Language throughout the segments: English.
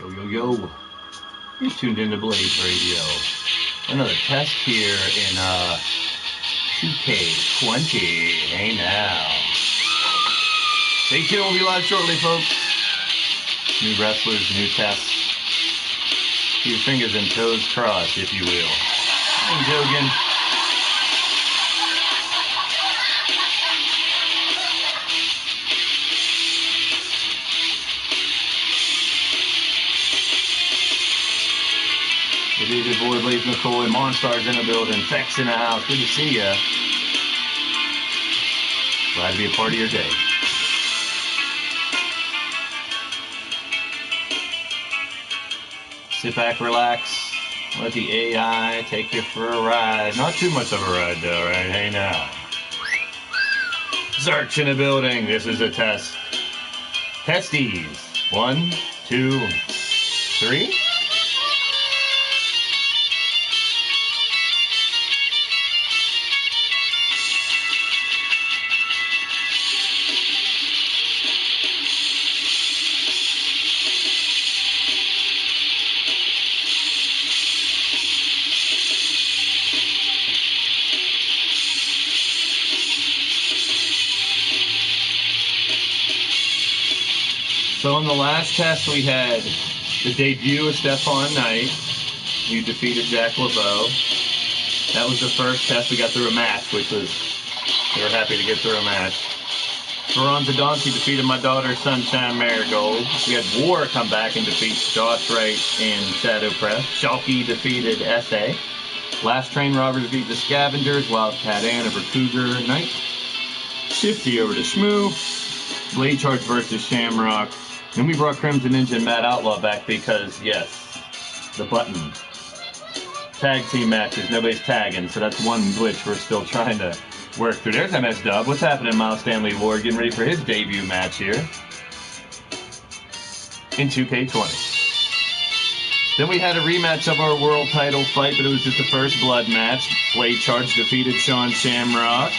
Yo, yo, yo. You're tuned into Blaised Radio. Another test here in 2K20. Hey now. Stay tuned. We'll be live shortly, folks. New wrestlers, new tests. Keep your fingers and toes crossed, if you will. I'm joking. It is your boy Blaise McCoy, Monstars in the building, Fex in the house. Good to see ya. Glad to be a part of your day. Sit back, relax, let the AI take you for a ride. Not too much of a ride though, right? Hey now. Zarch in the building. This is a test. Testies. 1, 2, 3. So in the last test we had the debut of Stephon Knight. You defeated Jack LeBeau. That was the first test. We got through a match, which was, we were happy to get through a match. Veronza Donkey defeated my daughter Sunshine Marigold. We had War come back and defeat Josh Wright and Shadow Press. Shalky defeated S.A. Last Train Robber defeated the Scavengers. Wildcat Ann over Cougar Knight. Shifty over to Shmoo. Blade Charge versus Shamrock. Then we brought Crimson Ninja and Matt Outlaw back because, yes, the button. Tag team matches, nobody's tagging, so that's one glitch we're still trying to work through. There's MS Dub. What's happening, Miles Stanley Ward? Getting ready for his debut match here in 2K20. Then we had a rematch of our world title fight, but it was just the first blood match. Blade Charge defeated Sean Shamrock.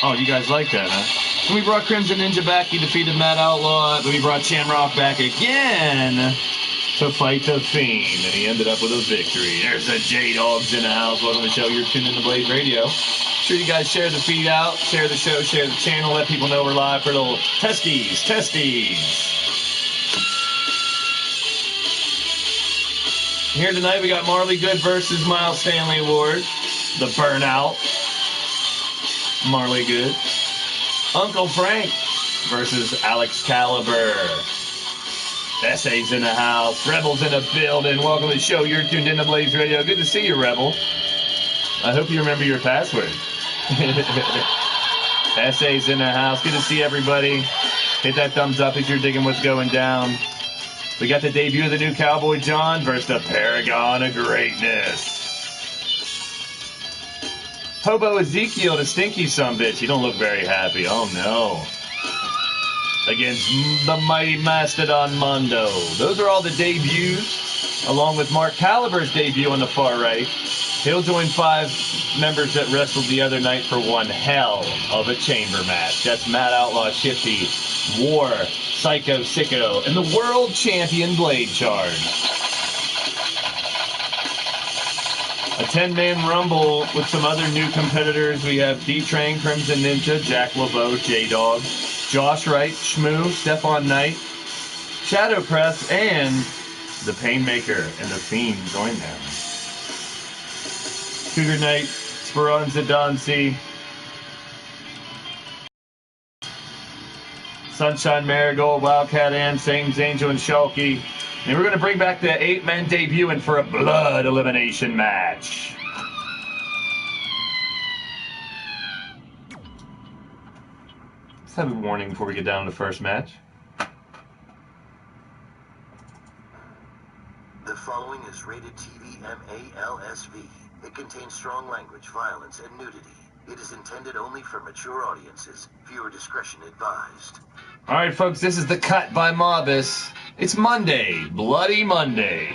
Oh, you guys like that, huh? Then we brought Crimson Ninja back. He defeated Matt Outlaw. Then we brought Shamrock back again to fight the Fiend. And he ended up with a victory. There's the J-Dogs in the house. Welcome to the show. You're tuned into Blaised Radio. Make sure you guys share the feed out, share the show, share the channel, let people know we're live for little testies. Here tonight we got Marley Good versus Miles Stanley Ward. The Burnout. Marley Good. Uncle Frank versus Alex Caliber. S.A.'s in the house. Rebel's in the building. Welcome to the show. You're tuned into Blaised Radio. Good to see you, Rebel. I hope you remember your password. S.A.'s in the house. Good to see everybody. Hit that thumbs up if you're digging what's going down. We got the debut of the new Cowboy John versus the Paragon of Greatness. Hobo Ezekiel, the stinky sumbitch. You don't look very happy. Oh, no. Against the mighty Mastodon Mondo. Those are all the debuts, along with Mark Caliber's debut on the far right. He'll join 5 members that wrestled the other night for one hell of a chamber match. That's Matt Outlaw, Shifty, War, Psycho Sicko, and the world champion Blade Charge. A 10-man rumble with some other new competitors. We have D-Train, Crimson Ninja, Jack LeBeau, J-Dog, Josh Wright, Shmoo, Stephon Knight, Shadow Press, and the Painmaker and the Fiend join them. Cougar Knight, Speranza Dancy, Sunshine Marigold, Wildcat Ann, Sames Angel, and Shalky. And we're going to bring back the 8-man debuting for a blood elimination match. Let's have a warning before we get down to the first match. The following is rated TV MALSV. It contains strong language, violence, and nudity. It is intended only for mature audiences. Viewer discretion advised. All right, folks, this is the cut by Mobus. It's Monday, Bloody Monday.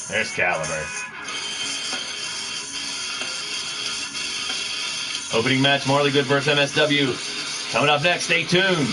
There's Caliber. Opening match, Marley Good versus MSW. Coming up next, stay tuned.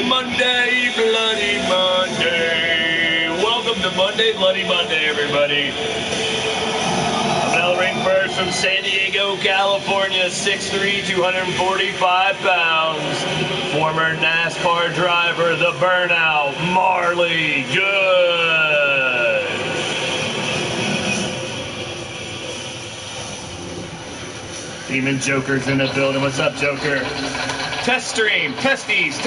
Monday, Bloody Monday. Welcome to Monday, Bloody Monday, everybody. I'm ring first from San Diego, California, 6'3", 245 pounds. Former NASCAR driver, the Burnout, Marley Good. Demon Joker's in the building. What's up, Joker? Test stream. Testes.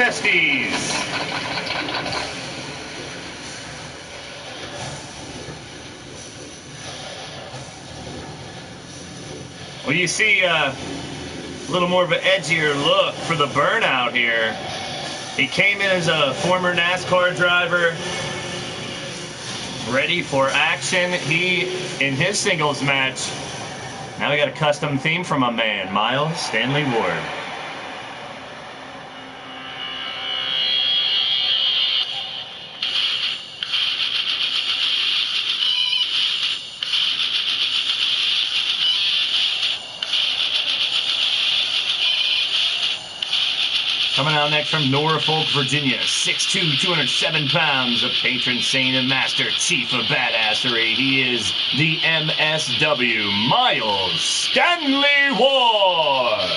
Well, you see a little more of an edgier look for the Burnout here. He came in as a former NASCAR driver, ready for action. He, in his singles match, now we got a custom theme from my man, Miles Stanley Ward. Coming out next from Norfolk, Virginia, 6'2", 207 pounds, a patron saint and master chief of badassery. He is the MSW, Miles Stanley Ward.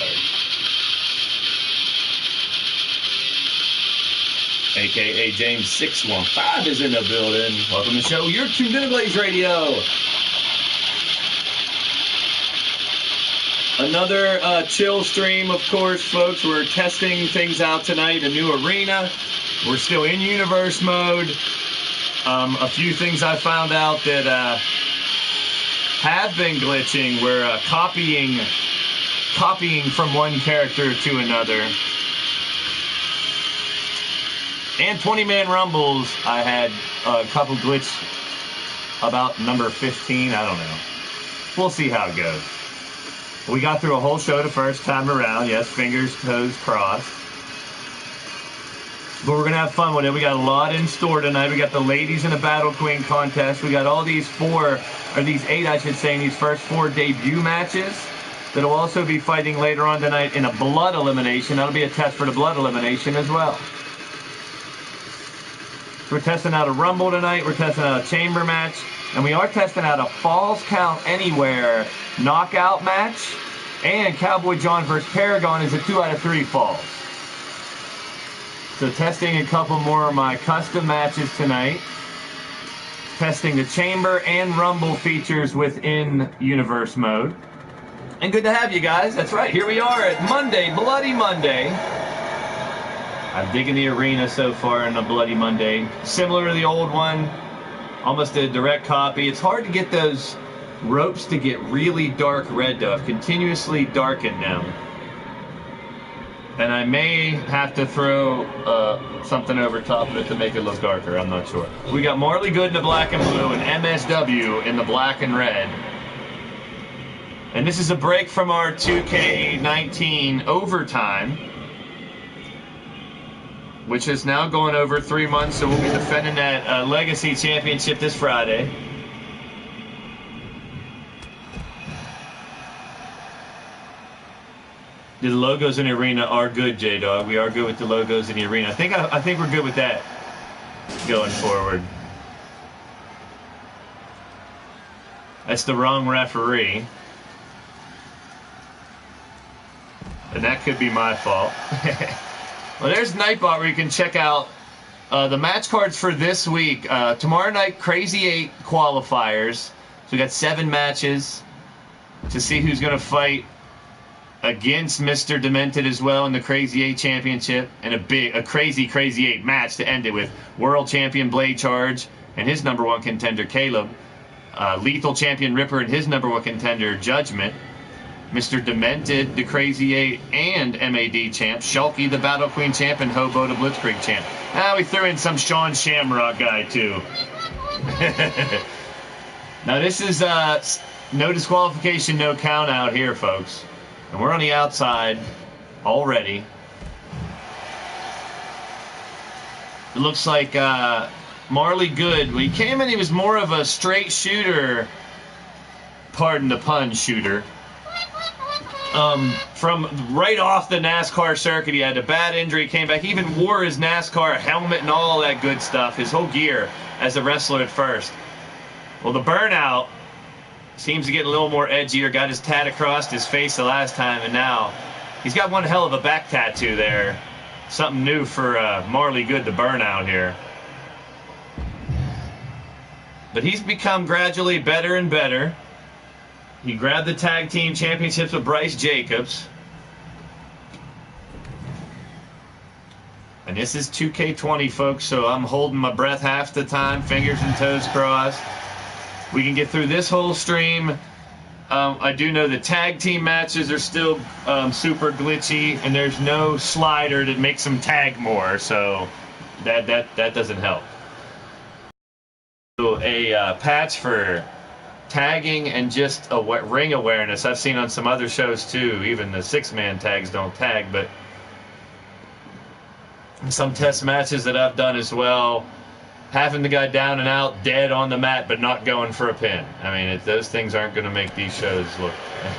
AKA James 615 is in the building. Welcome to the show. You're tuned in to Blaised Radio. Another chill stream, of course, folks. We're testing things out tonight, a new arena. We're still in universe mode. A few things I found out that have been glitching. We're copying from one character to another. And 20-man rumbles, I had a couple glitch about number 15. I don't know. We'll see how it goes. We got through a whole show the first time around. Yes, fingers, toes crossed. But we're going to have fun with it. We got a lot in store tonight. We got the Ladies in the Battle Queen contest. We got all these eight, I should say, in these first 4 debut matches that will also be fighting later on tonight in a blood elimination. That'll be a test for the blood elimination as well. So we're testing out a Rumble tonight. We're testing out a Chamber match. And we are testing out a Falls Count Anywhere knockout match. And Cowboy John vs. Paragon is a 2 out of 3 falls. So testing a couple more of my custom matches tonight. Testing the Chamber and Rumble features within Universe mode. And good to have you guys. That's right. Here we are at Monday, Bloody Monday. I'm digging the arena so far in the Bloody Monday. Similar to the old one. Almost a direct copy. It's hard to get those ropes to get really dark red, though. I've continuously darkened them. And I may have to throw something over top of it to make it look darker. I'm not sure. We got Marley Good in the black and blue and MSW in the black and red. And this is a break from our 2K19 overtime, which is now going over 3 months, so we'll be defending that Legacy Championship this Friday. The logos in the arena are good, J-Dog. We are good with the logos in the arena. I think we're good with that going forward. That's the wrong referee. And that could be my fault. Well, there's Nightbot where you can check out the match cards for this week. Tomorrow night, Crazy 8 qualifiers. So we got 7 matches to see who's going to fight against Mr. Demented as well in the Crazy 8 Championship. And a crazy 8 match to end it with. World Champion Blade Charge and his #1 contender, Caleb. Lethal Champion Ripper and his #1 contender, Judgment. Mr. Demented, the Crazy 8, and MAD champ. Shulky, the Battle Queen champ, and Hobo, the Blitzkrieg champ. Now we threw in some Sean Shamrock guy, too. Now this is no disqualification, no count out here, folks. And we're on the outside already. It looks like Marley Good, when he came in, he was more of a straight shooter, pardon the pun, shooter. from right off the NASCAR circuit. He had a bad injury, came back. He even wore his NASCAR helmet and all that good stuff, his whole gear as a wrestler at first. Well, the burnout seems to get a little more edgier. Got his tat across his face the last time, and now he's got one hell of a back tattoo there. Something new for Marley Good, the burnout here. But he's become gradually better and better. He grabbed the tag team championships with Bryce Jacobs. And this is 2K20, folks, so I'm holding my breath half the time, fingers and toes crossed. We can get through this whole stream. I do know the tag team matches are still super glitchy, and there's no slider that makes them tag more, so that doesn't help. So a patch for tagging and just ring awareness. I've seen on some other shows too. Even the 6-man tags don't tag, but some test matches that I've done as well, having the guy down and out, dead on the mat, but not going for a pin. I mean, those things aren't going to make these shows look...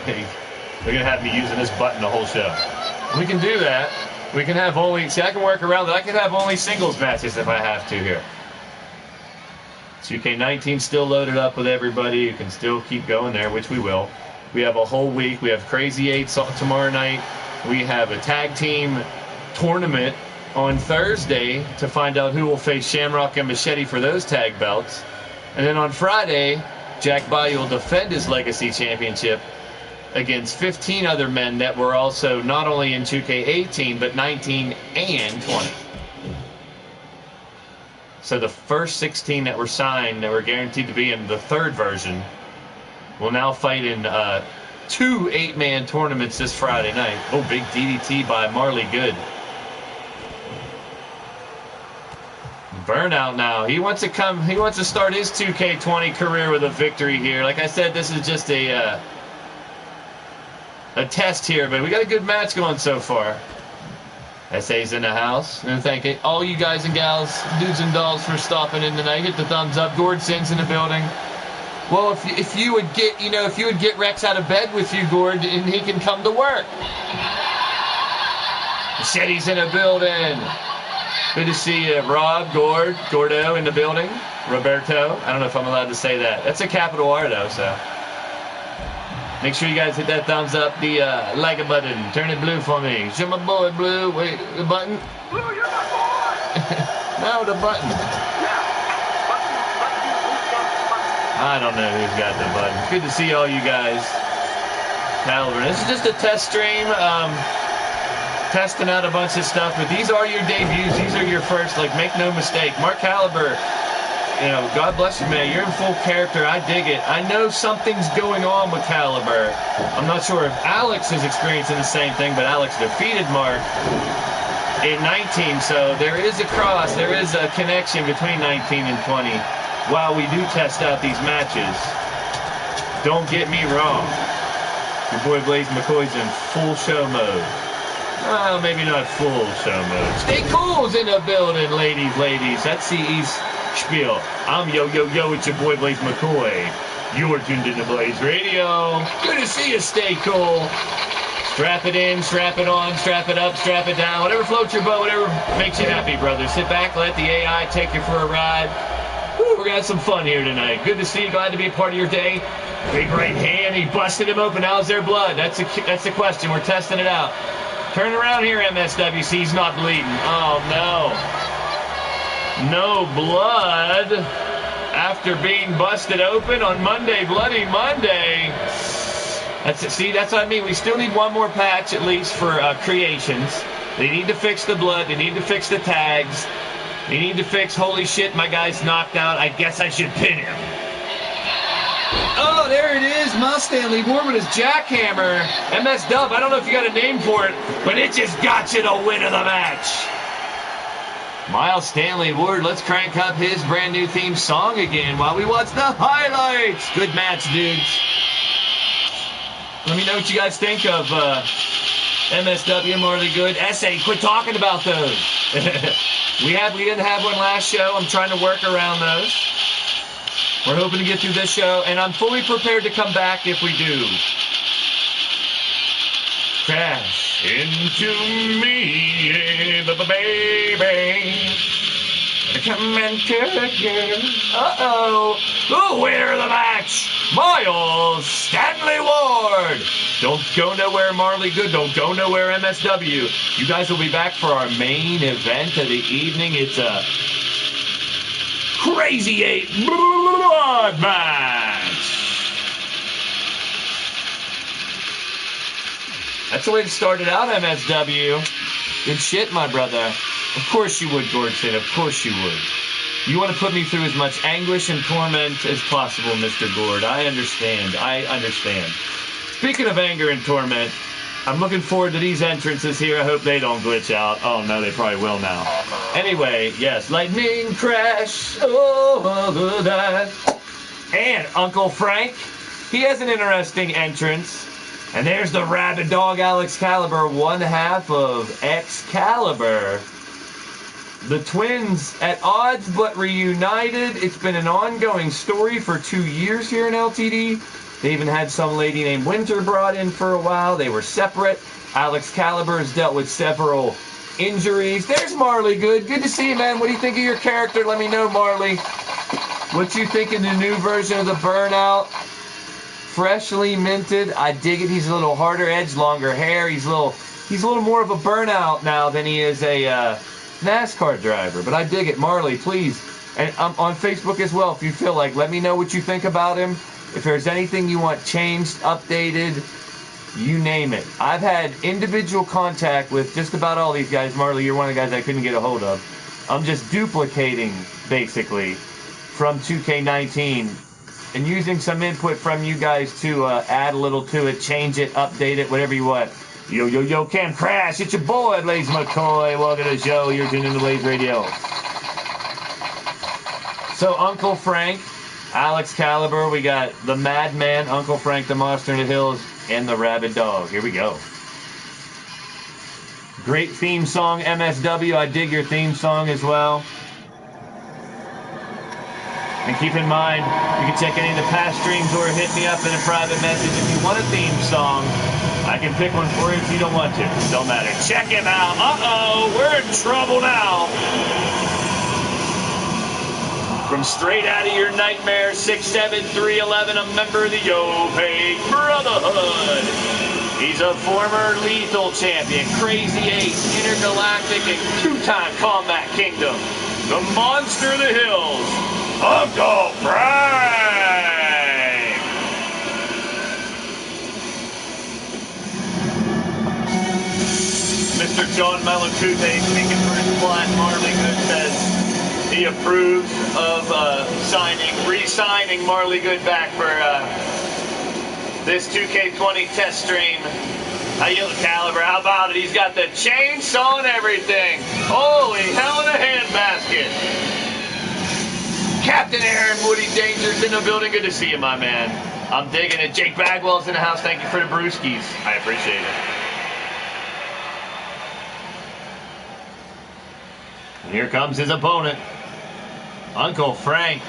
They're going to have me using this button the whole show. We can do that. We can have only... See, I can work around that. I can have only singles matches if I have to here. 2K19 still loaded up with everybody. You can still keep going there, which we will. We have a whole week. We have Crazy 8 tomorrow night. We have a tag team tournament on Thursday to find out who will face Shamrock and Machete for those tag belts. And then on Friday, Jack Bayou will defend his Legacy Championship against 15 other men that were also not only in 2K18, but 19 and 20. So the first 16 that were signed, that were guaranteed to be in the third version, will now fight in 2 8-man tournaments this Friday night. Oh, big DDT by Marley Good. Burnout now. He wants to start his 2K20 career with a victory here. Like I said, this is just a test here, but we got a good match going so far. SA's in the house. And thank all you guys and gals, dudes and dolls, for stopping in tonight. Hit the thumbs up. Gordon's in the building. Well, if you would get Rex out of bed with you, Gord, and he can come to work. Machete's in the building. Good to see you, Rob, Gordo in the building. Roberto. I don't know if I'm allowed to say that. That's a capital R, though, so. Make sure you guys hit that thumbs up, the like a button. Turn it blue for me. Show my boy, Blue. Wait, the button? Blue, you're my boy! No, the button. I don't know who's got the button. Good to see all you guys. Caliber. This is just a test stream. Testing out a bunch of stuff, but these are your debuts. These are your first. Like, make no mistake. Mark Caliber, you know, God bless you, man. You're in full character. I dig it. I know something's going on with Caliber. I'm not sure if Alex is experiencing the same thing, but Alex defeated Mark in 19, so there is a cross. There is a connection between 19 and 20 while we do test out these matches. Don't get me wrong. Your boy Blaise McCoy's in full show mode. Well, maybe not full show mode. Stay cool's in the building, ladies. That's CE's spiel. I'm Yo, it's your boy Blaise McCoy. You're tuned into Blaised Radio. Good to see you, Stay Cool. Strap it in, strap it on, strap it up, strap it down. Whatever floats your boat, whatever makes you happy, brother. Sit back, let the AI take you for a ride. Woo, we're going to have some fun here tonight. Good to see you. Glad to be a part of your day. Big right hand. He busted him open. How's their blood? That's the question. We're testing it out. Turn around here, MSWC. He's not bleeding. Oh, no. No blood after being busted open on Monday, Bloody Monday. That's it. See, that's what I mean. We still need one more patch, at least, for creations. They need to fix the blood. They need to fix the tags. They need to fix, holy shit, my guy's knocked out. I guess I should pin him. Oh, there it is. Miles Stanley Ward with his jackhammer. MS Dub, I don't know if you got a name for it, but it just got you the win of the match. Miles Stanley Ward, let's crank up his brand new theme song again while we watch the highlights. Good match, dudes. Let me know what you guys think of MSW, Marley Good. SA, quit talking about those. We didn't have one last show. I'm trying to work around those. We're hoping to get through this show, and I'm fully prepared to come back if we do. Crash into me, baby. Commentator. Uh-oh. The winner of the match, Miles Stanley Ward. Don't go nowhere, Marley Good. Don't go nowhere, MSW. You guys will be back for our main event of the evening. It's a Crazy 8 blood match. That's the way to start it out, MSW. Good shit, my brother. Of course you would, Gordson. Of course you would. You want to put me through as much anguish and torment as possible, Mr. Gord. I understand. I understand. Speaking of anger and torment, I'm looking forward to these entrances here. I hope they don't glitch out. Oh, no, they probably will now. Anyway, yes, lightning crash over that. And Uncle Frank, he has an interesting entrance. And there's the rabid dog, Alex Caliber, one half of Excalibur. The twins at odds but reunited. It's been an ongoing story for 2 years here in LTD. They even had some lady named Winter brought in for a while. They were separate. Alex Caliber has dealt with several injuries. There's Marley Good. Good to see you, man. What do you think of your character? Let me know, Marley. What you think of the new version of the Burnout? Freshly minted. I dig it. He's a little harder edge, longer hair. He's a little more of a Burnout now than he is a NASCAR driver, but I dig it. Marley, please, and I'm on Facebook as well. If you feel like, let me know what you think about him. If there's anything you want changed, updated, you name it. I've had individual contact with just about all these guys. Marley, you're one of the guys I couldn't get a hold of. I'm just duplicating, basically, from 2K19 and using some input from you guys to add a little to it, change it, update it, whatever you want. Yo, Cam Crash, it's your boy, Blaise McCoy. Welcome to the show. You're tuning in to Blaised Radio. So, Uncle Frank, Alex Caliber, we got the Madman, Uncle Frank, the Monster in the Hills, and the Rabid Dog. Here we go. Great theme song, MSW. I dig your theme song as well. And keep in mind, you can check any of the past streams or hit me up in a private message if you want a theme song. I can pick one for you if you don't want to. Don't matter. Check him out. Uh-oh, we're in trouble now. From straight out of your nightmare, 6'7", 311, a member of the Yo-Pay Brotherhood. He's a former lethal champion, Crazy 8, intergalactic, and two-time Combat Kingdom. The Monster of the Hills, Uncle Frank. Mr. John Malacute speaking for his client, Marley Good, says he approves of re-signing Marley Good back for this 2K20 test stream. How you look, Caliber? How about it? He's got the chainsaw and everything. Holy hell in a handbasket. Captain Aaron Woody Danger's in the building. Good to see you, my man. I'm digging it. Jake Bagwell's in the house. Thank you for the brewskis. I appreciate it. And here comes his opponent, Uncle Frank.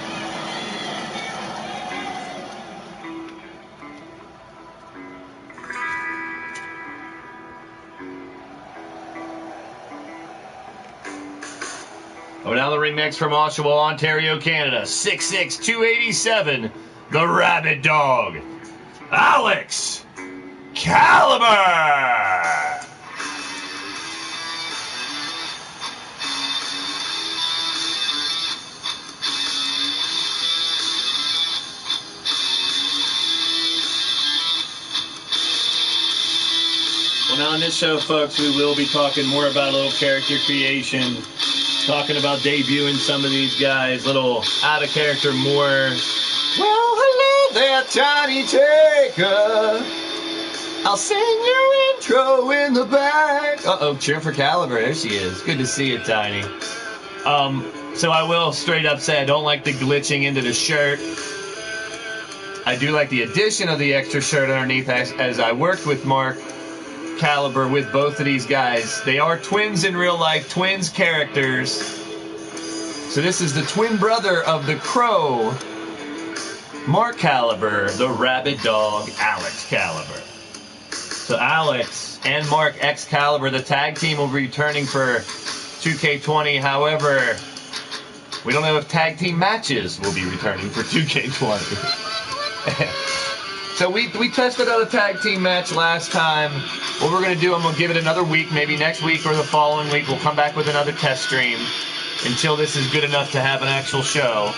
Oh, now the ring next from Oshawa, Ontario, Canada. 6'6", 287, the Rabid Dog, Alex Caliber. Well, now on this show, folks, we will be talking more about a little character creation. Talking about debuting some of these guys, little out of character more. Well, hello there, Tiny Taker. I'll sing your intro in the back. Uh-oh, cheer for Caliber. There she is. Good to see you, Tiny. So I will straight up say I don't like the glitching into the shirt. I do like the addition of the extra shirt underneath as I worked with Mark Caliber with both of these guys. They are twins in real life, twins characters. So this is the twin brother of the Crow, Mark Caliber, the Rabid Dog, Alex Caliber. So Alex and Mark Excalibur. The tag team will be returning for 2K20. However, we don't know if tag team matches will be returning for 2K20. So we tested out a tag team match last time. What we're going to do, I'm going to give it another week, maybe next week or the following week. We'll come back with another test stream until this is good enough to have an actual show.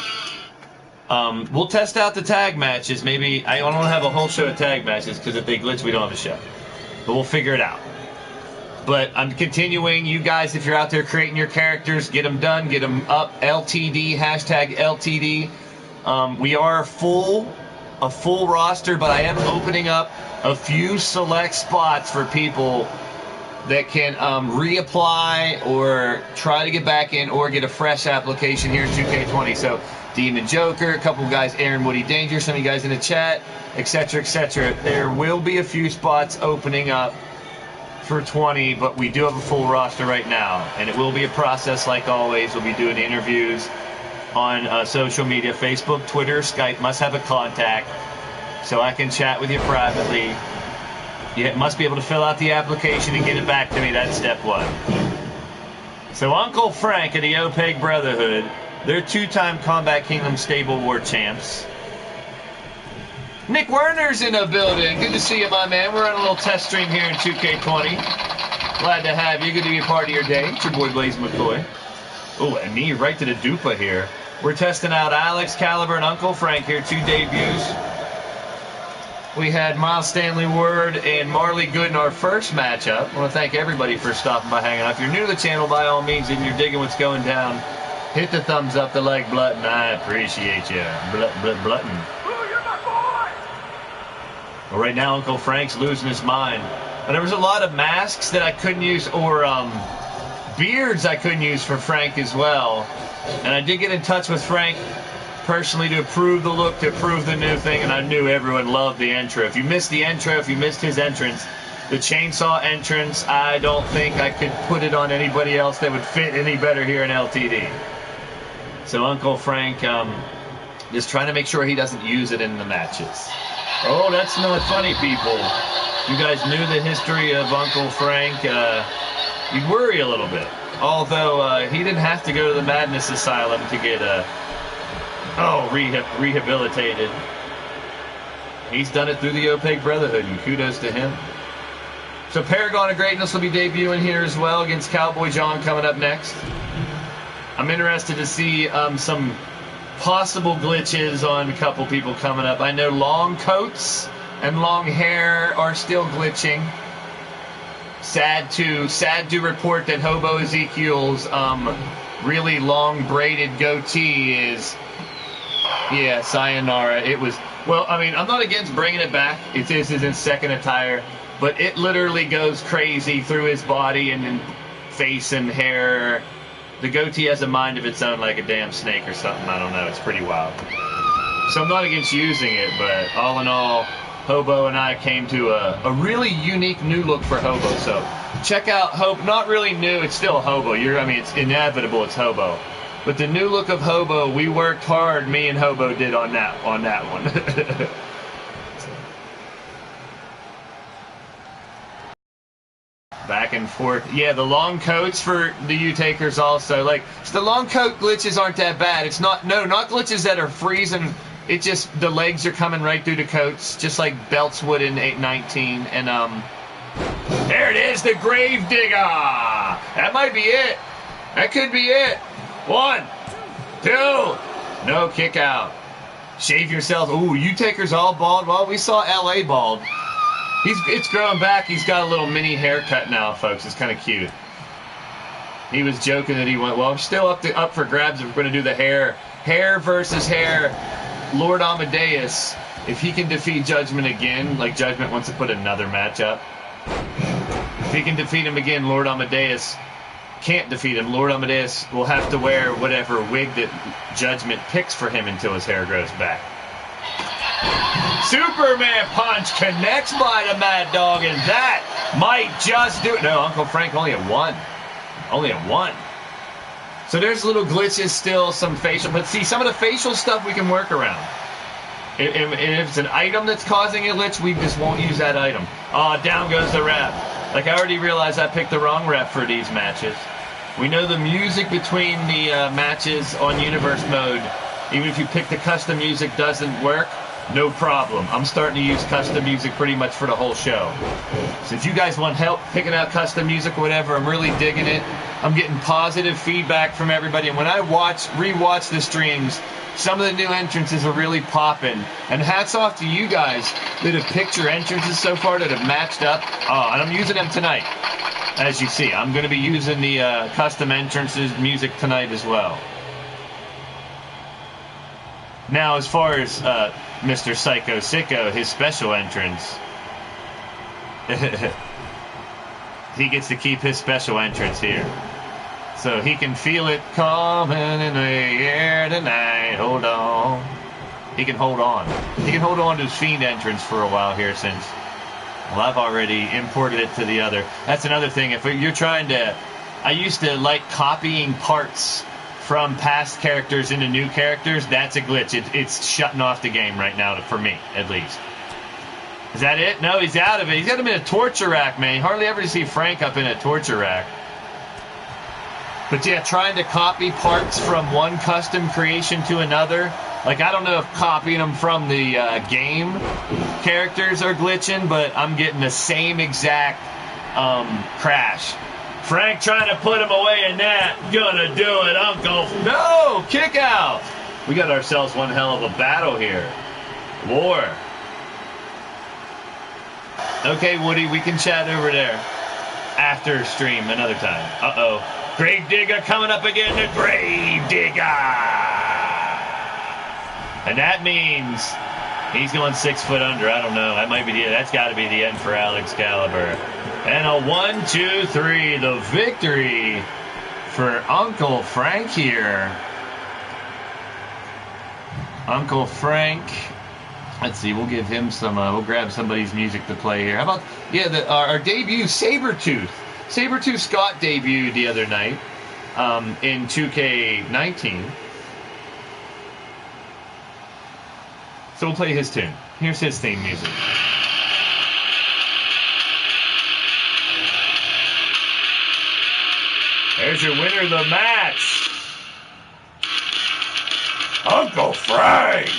We'll test out the tag matches. Maybe I don't have a whole show of tag matches because if they glitch, we don't have a show. But we'll figure it out. But I'm continuing. You guys, if you're out there creating your characters, get them done, get them up. LTD, hashtag LTD. We are a full roster, but I am opening up a few select spots for people that can reapply or try to get back in or get a fresh application here in 2K20. So Demon Joker, a couple of guys, Aaron Woody Danger, some of you guys in the chat, etc., etc. There will be a few spots opening up for 20, but we do have a full roster right now, and it will be a process like always. We'll be doing interviews on social media, Facebook, Twitter, Skype. Must have a contact so I can chat with you privately. You must be able to fill out the application and get it back to me. That's step one. So Uncle Frank of the OPEG Brotherhood, they're two-time Combat Kingdom Stable War champs. Nick Werner's in the building. Good to see you, my man. We're on a little test stream here in 2K20. Glad to have you. Good to be a part of your day. It's your boy Blaise McCoy. Oh, and me right to the dupa here. We're testing out Alex Caliber and Uncle Frank here. Two debuts. We had Miles Stanley Ward and Marley Good in our first matchup. I want to thank everybody for stopping by, hanging out. If you're new to the channel, by all means, and you're digging what's going down, hit the thumbs up, the like button. I appreciate you. Button. Well, right now, Uncle Frank's losing his mind. And there was a lot of masks that I couldn't use, or beards I couldn't use for Frank as well. And I did get in touch with Frank personally to approve the look, to approve the new thing, and I knew everyone loved the intro. If you missed the intro, if you missed his entrance, the chainsaw entrance, I don't think I could put it on anybody else that would fit any better here in LTD. So Uncle Frank just trying to make sure he doesn't use it in the matches. Oh, that's not funny, people. You guys knew the history of Uncle Frank. You'd worry a little bit. Although he didn't have to go to the Madness Asylum to get rehabilitated. He's done it through the OPEG Brotherhood, and kudos to him. So Paragon of Greatness will be debuting here as well against Cowboy John coming up next. I'm interested to see some possible glitches on a couple people coming up. I know long coats and long hair are still glitching. Sad to report that Hobo Ezekiel's really long braided goatee is, yeah, sayonara. It was, well, I mean, I'm not against bringing it back. It is in second attire, but it literally goes crazy through his body and then face and hair. The goatee has a mind of its own, like a damn snake or something. I don't know. It's pretty wild. So I'm not against using it, but all in all, Hobo and I came to a really unique new look for Hobo. So check out Hobo. Not really new. It's still Hobo. I mean, it's inevitable. It's Hobo. But the new look of Hobo, we worked hard. Me and Hobo did on that one. Back and forth. Yeah, the long coats for the U-takers also. Like, the long coat glitches aren't that bad. It's not glitches that are freezing. It just, the legs are coming right through the coats, just like belts would in 819. And, there it is, the Grave Digger! That might be it. That could be it. 1, 2. No kick out. Shave yourself. Ooh, U-takers all bald. Well, we saw LA bald. It's growing back. He's got a little mini haircut now, folks. It's kind of cute. He was joking that he went, well, I'm still up for grabs if we're going to do the hair. Hair versus hair. Lord Amadeus, if he can defeat Judgment again, like Judgment wants to put another match up. If he can defeat him again, Lord Amadeus can't defeat him. Lord Amadeus will have to wear whatever wig that Judgment picks for him until his hair grows back. Superman punch connects by the Mad Dog, and that might just do it. No, Uncle Frank only at 1. Only at 1. So there's little glitches still, some facial, but see, some of the facial stuff we can work around. And if it's an item that's causing a glitch, we just won't use that item. Oh, down goes the ref. Like, I already realized I picked the wrong rep for these matches. We know the music between the matches on Universe mode, even if you pick the custom music, doesn't work. No problem. I'm starting to use custom music pretty much for the whole show. So if you guys want help picking out custom music or whatever, I'm really digging it. I'm getting positive feedback from everybody. And when I rewatch the streams, some of the new entrances are really popping. And hats off to you guys that have picked your entrances so far, that have matched up. Oh, and I'm using them tonight. As you see, I'm going to be using the custom entrances music tonight as well. Now, as far as Mr. Psycho Sicko, his special entrance, he gets to keep his special entrance here. So he can feel it coming in the air tonight. Hold on. He can hold on. He can hold on to his Fiend entrance for a while here since, well, I've already imported it to the other. That's another thing. If you're trying to... I used to like copying parts from past characters into new characters. That's a glitch. It's shutting off the game right now, for me, at least. Is that it? No, he's out of it. He's got him in a torture rack, man. You hardly ever see Frank up in a torture rack. But yeah, trying to copy parts from one custom creation to another. Like, I don't know if copying them from the game characters are glitching, but I'm getting the same exact crash. Frank trying to put him away in that. Gonna do it, Uncle. No! Kick out! We got ourselves one hell of a battle here. War. Okay, Woody, we can chat over there. After stream another time. Uh-oh. Grave Digger coming up again. The Grave Digger! And that means he's going 6 foot under. I don't know. That might be that's got to be the end for Alex Caliber. And a 1, 2, 3. The victory for Uncle Frank here. Uncle Frank. Let's see. We'll give him some. We'll grab somebody's music to play here. How about our debut Sabretooth. Sabretooth Scott debuted the other night in 2K19. So we'll play his tune. Here's his theme music. There's your winner of the match, Uncle Frank.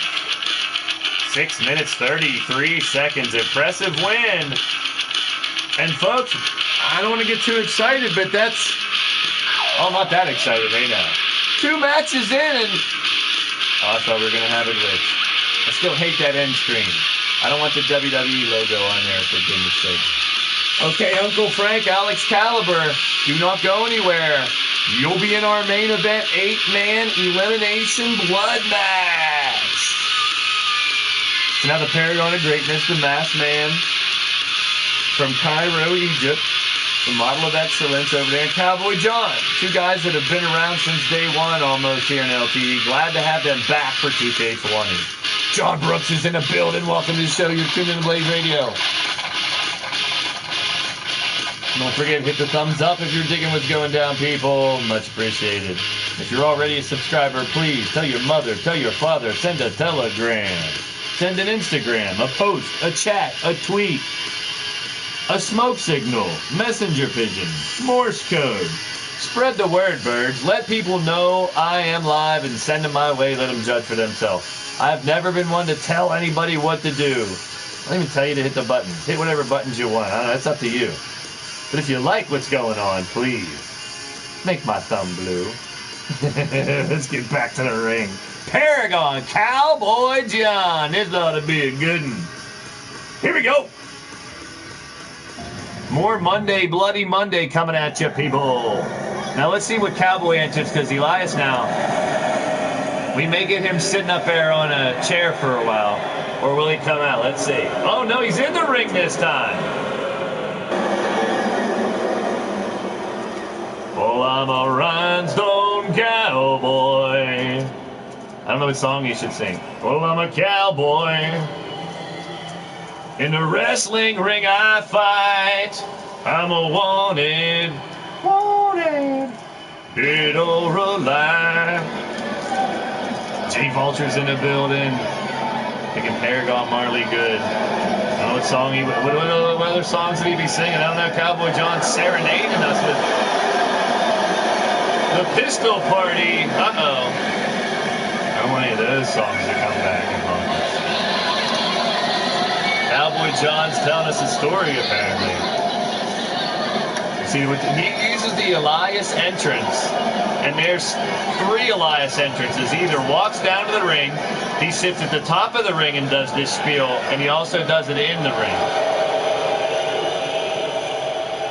6 minutes, 33 seconds. Impressive win. And folks, I don't want to get too excited, but that's... Oh, I'm not that excited right now. 2 matches in, and... Oh, I thought we were going to have a glitch. I still hate that end screen. I don't want the WWE logo on there, for goodness sake. Okay, Uncle Frank, Alex Caliber, do not go anywhere. You'll be in our main event 8-man elimination blood match. So now the Paragon of Greatness, the Masked Man from Cairo, Egypt, the model of excellence over there, and Cowboy John, 2 guys that have been around since day 1 almost here in LTD. Glad to have them back for 2K20. John Brooks is in the building. Welcome to the show. You're tuned in to Blaised Radio. Don't forget, hit the thumbs up if you're digging what's going down, people. Much appreciated. If you're already a subscriber, please tell your mother, tell your father, send a telegram, send an Instagram, a post, a chat, a tweet, a smoke signal, messenger pigeon, Morse code. Spread the word, birds. Let people know I am live and send them my way. Let them judge for themselves. I've never been one to tell anybody what to do. I don't even tell you to hit the buttons. Hit whatever buttons you want. I don't know, that's up to you. But if you like what's going on, please make my thumb blue. Let's get back to the ring. Paragon Cowboy John. This ought to be a good one. Here we go. More Monday, Bloody Monday coming at you, people. Now let's see what Cowboy enters, because Elias now, we may get him sitting up there on a chair for a while. Or will he come out? Let's see. Oh, no, he's in the ring this time. Well, I'm a rhinestone cowboy. I don't know what song you should sing. Well, I'm a cowboy. In the wrestling ring I fight. I'm a wanted, dead or alive. Jay Vulture's in the building. Thinking Paragon Marley good. I don't know what song what other songs did he be singing? I don't know. Cowboy John serenading us with the Pistol Party. Uh-oh. I don't want any of those songs to come back and haunt us. Cowboy John's telling us a story, apparently. See, he uses the Elias entrance, and there's 3 Elias entrances. He either walks down to the ring, he sits at the top of the ring and does this spiel, and he also does it in the ring.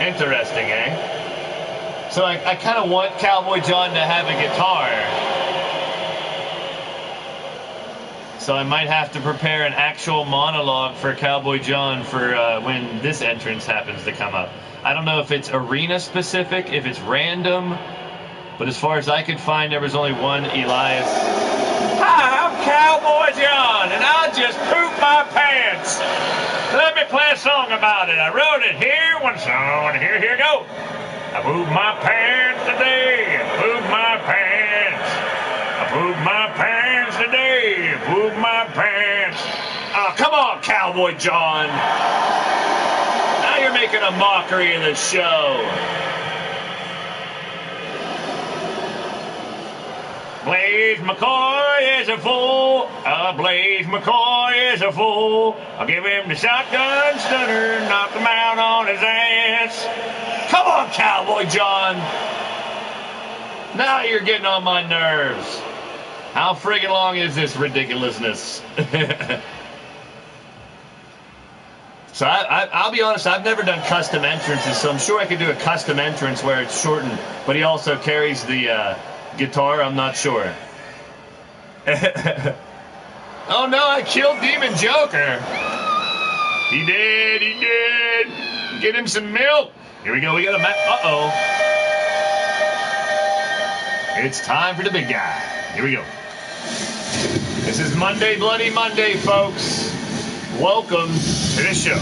Interesting, eh? So I kind of want Cowboy John to have a guitar. So I might have to prepare an actual monologue for Cowboy John for when this entrance happens to come up. I don't know if it's arena specific, if it's random, but as far as I could find, there was only one Elias. Hi, I'm Cowboy John, and I just pooped my pants. Let me play a song about it. I wrote it here, one song, here go. I pooped my pants today, I pooped my pants. I pooped my pants today, I pooped my pants. Oh, come on, Cowboy John. Now you're making a mockery of the show. Blaise McCoy is a fool. Blaise McCoy is a fool. I'll give him the shotgun stunner, knock him out on his ass. Come on, Cowboy John. Now you're getting on my nerves. How friggin' long is this ridiculousness? So I'll be honest, I've never done custom entrances, so I'm sure I could do a custom entrance where it's shortened, but he also carries the guitar. I'm not sure. Oh no, I killed Demon Joker. He did. Get him some milk. Here we go, we got a uh-oh. It's time for the big guy. Here we go. This is Monday, Bloody Monday, folks. Welcome to the show.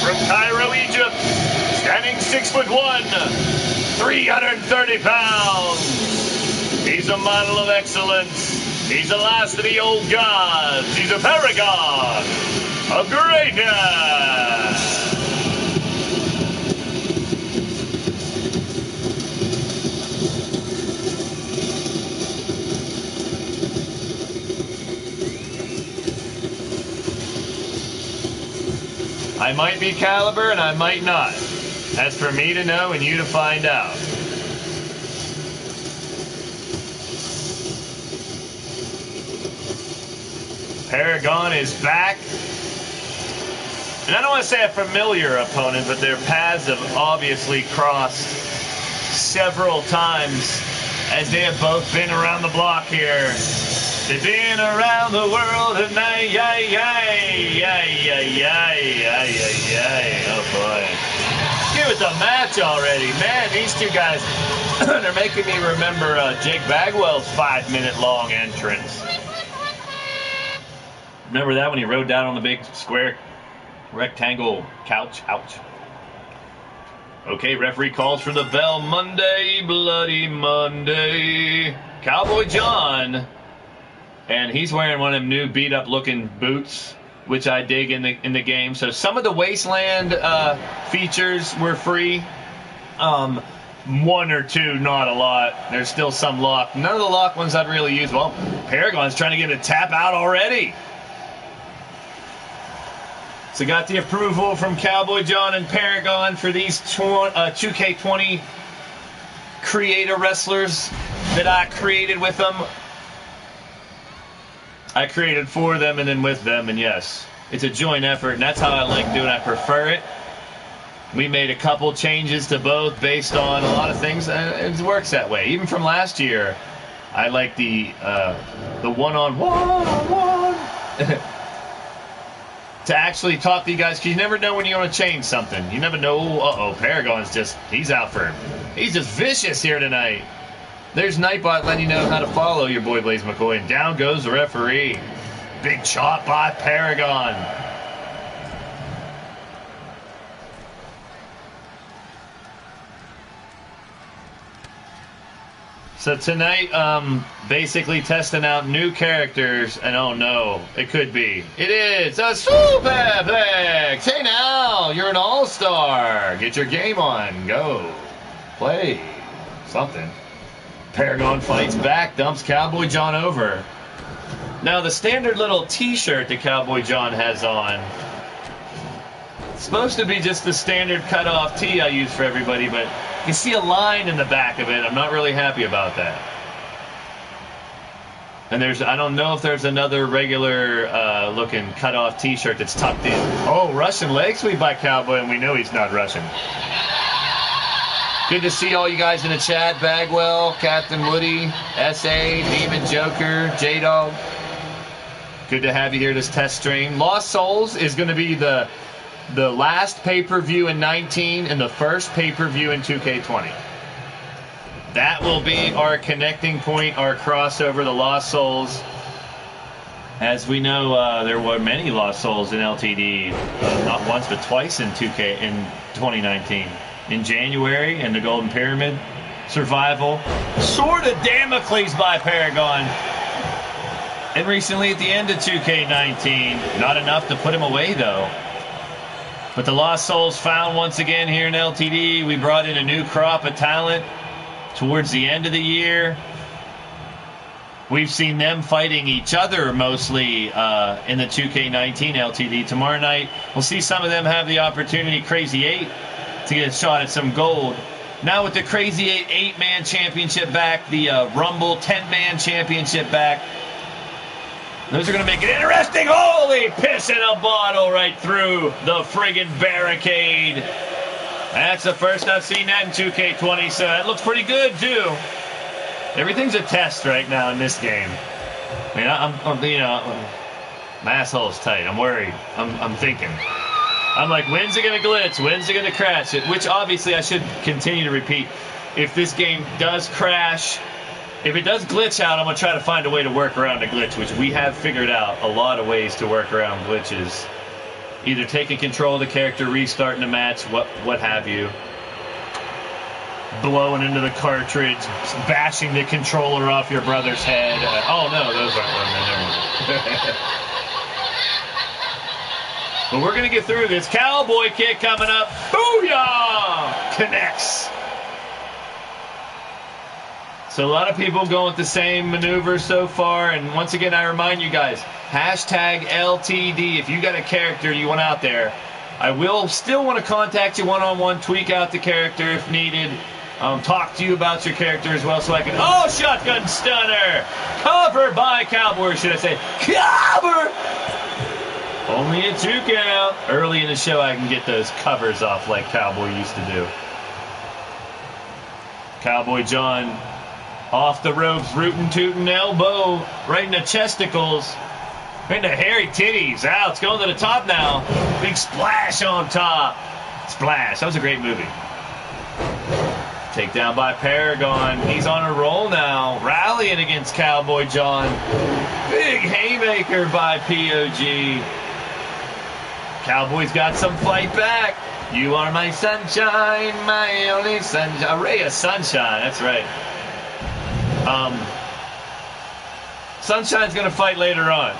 From Cairo, Egypt, standing 6'1", 330 pounds. He's a model of excellence. He's the last of the old gods. He's a paragon of greatness. I might be Caliber and I might not. That's for me to know and you to find out. Paragon is back. And I don't want to say a familiar opponent, but their paths have obviously crossed several times as they have both been around the block here. They've been around the world tonight, oh boy. Give it the match already. Man, these two guys, they're making me remember Jake Bagwell's 5-minute long entrance. Remember that when he rode down on the big square rectangle couch? Ouch. Okay, referee calls for the bell. Monday, Bloody Monday. Cowboy John. And he's wearing one of them new beat-up looking boots, which I dig in the game. So some of the Wasteland features were free. One or two, not a lot. There's still some lock. None of the lock ones I'd really use. Well, Paragon's trying to get a tap out already. So got the approval from Cowboy John and Paragon for these 2K20 creator wrestlers that I created with them. I created for them and then with them, and yes, it's a joint effort, and that's how I like doing it. I prefer it. We made a couple changes to both based on a lot of things, and it works that way. Even from last year, I like the one-on-one to actually talk to you guys, because you never know when you're going to change something. You never know. Paragon's he's just vicious here tonight. There's Nightbot letting you know how to follow your boy Blaise McCoy, and down goes the referee. Big chop by Paragon. So tonight, basically testing out new characters, and oh no, it could be. It is a Superplex! Hey now, you're an all-star. Get your game on. Go. Play. Something. Paragon fights back, dumps Cowboy John over. Now the standard little t-shirt that Cowboy John has on, it's supposed to be just the standard cut-off tee I use for everybody, but you see a line in the back of it. I'm not really happy about that. And I don't know if there's another regular looking cut-off t-shirt that's tucked in. Oh, Russian leg sweep by Cowboy, and we know he's not Russian. Good to see all you guys in the chat. Bagwell, Captain Woody, S.A., Demon Joker, J-Dog. Good to have you here this test stream. Lost Souls is going to be the last pay-per-view in 19 and the first pay-per-view in 2K20. That will be our connecting point, our crossover, the Lost Souls. As we know, there were many Lost Souls in LTD, not once but twice in 2K in 2019. In January, in the Golden Pyramid, Survival, Sword of Damocles by Paragon. And recently at the end of 2K19, not enough to put him away though. But the Lost Souls found once again here in LTD. We brought in a new crop of talent towards the end of the year. We've seen them fighting each other mostly in the 2K19 LTD. Tomorrow night, we'll see some of them have the opportunity, Crazy 8, to get a shot at some gold. Now with the Crazy 8 8-man championship back, the Rumble 10-man championship back, those are going to make it interesting. Holy piss in a bottle right through the friggin' barricade. That's the first I've seen that in 2K20, so that looks pretty good, too. Everything's a test right now in this game. I mean, I'm you know, my asshole's tight. I'm worried. I'm thinking. I'm like, when's it going to glitch? When's it going to crash? Which, obviously, I should continue to repeat. If this game does crash, if it does glitch out, I'm going to try to find a way to work around the glitch, which we have figured out a lot of ways to work around glitches. Either taking control of the character, restarting the match, what have you. Blowing into the cartridge, bashing the controller off your brother's head. Oh, no, those aren't one. But we're going to get through this. Cowboy kick coming up. Booyah! Connects. So a lot of people going with the same maneuver so far. And once again, I remind you guys, hashtag LTD. If you got a character you want out there, I will still want to contact you one-on-one, tweak out the character if needed. Talk to you about your character as well so I can... Oh, shotgun stunner! Covered by Cowboy, should I say. Cover! Only a 2 count. Early in the show, I can get those covers off like Cowboy used to do. Cowboy John off the ropes, rootin' tootin' elbow, right in the chesticles, right in the hairy titties. Ow, it's going to the top now. Big splash on top. Splash. That was a great movie. Takedown by Paragon. He's on a roll now, rallying against Cowboy John. Big haymaker by POG. Cowboy's got some fight back. You are my sunshine, my only sunshine. A ray of sunshine, that's right. Sunshine's going to fight later on.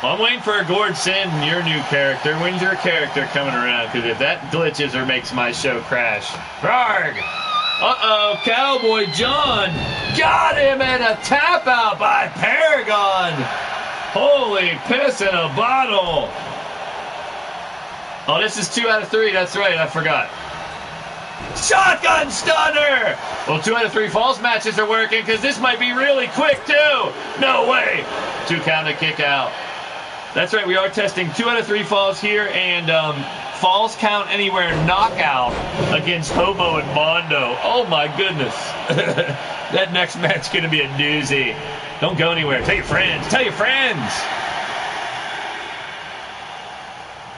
I'm waiting for a Gord Sin, your new character. When's your character coming around? Because if that glitches or makes my show crash. Rarg! Uh-oh, Cowboy John got him and a tap out by Paragon. Holy piss in a bottle. Oh, this is 2 out of 3. That's right, I forgot. Shotgun stunner! Well, 2 out of 3 falls matches are working because this might be really quick, too. No way. 2 count to kick out. That's right, we are testing 2 out of 3 falls here, and falls count anywhere knockout against Hobo and Mondo. Oh, my goodness. That next match is going to be a doozy. Don't go anywhere. Tell your friends. Tell your friends.